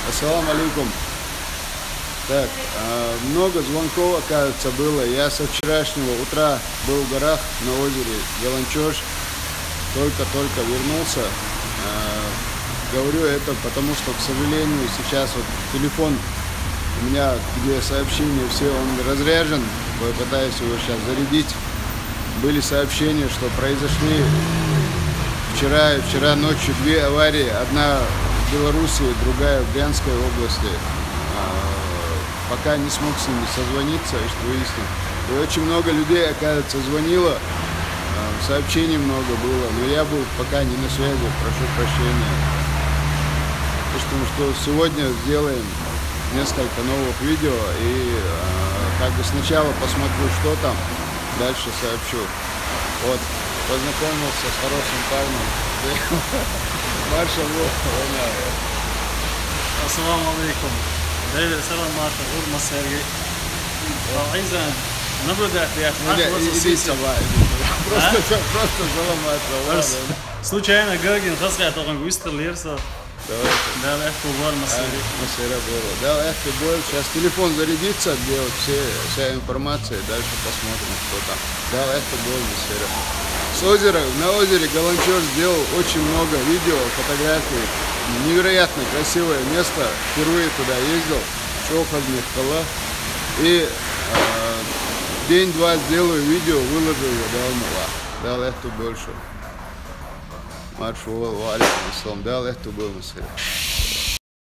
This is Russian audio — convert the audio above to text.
Ассаламу алейкум. Так, много звонков, оказывается, было. Я со вчерашнего утра был в горах на озере Галанчош. Только-только вернулся. Говорю это потому, что, к сожалению, сейчас вот телефон у меня, где сообщения все, он разряжен. Пытаюсь его сейчас зарядить. Были сообщения, что произошли вчера ночью две аварии. Одна в Беларуси, другая в Брянской области. Пока не смог с ними созвониться, и что выяснил. И очень много людей, оказывается, звонило. Сообщений много было, но я был пока не на связи, прошу прощения. Потому что сегодня сделаем несколько новых видео и как бы сначала посмотрю, что там, дальше сообщу. Вот, познакомился с хорошим парнем. Маршал Ассаламу алейкум. Дайвер салам Маршал, Урма Сергей. عايز наблюдать я просто заломаться. Случайно Гагин хасрят он выстрелил. Да, легко был Да, легко был. Сейчас телефон зарядится, где вот вся информация, дальше посмотрим, что там. Да, легко был. С озера, на озере Галанчош сделал очень много видео, фотографий. Невероятно красивое место. Впервые туда ездил. Шохадных Кала. И день-два сделаю видео, выложу его, да, легко больше. Маршал, алейкум ассалам, да, легко был.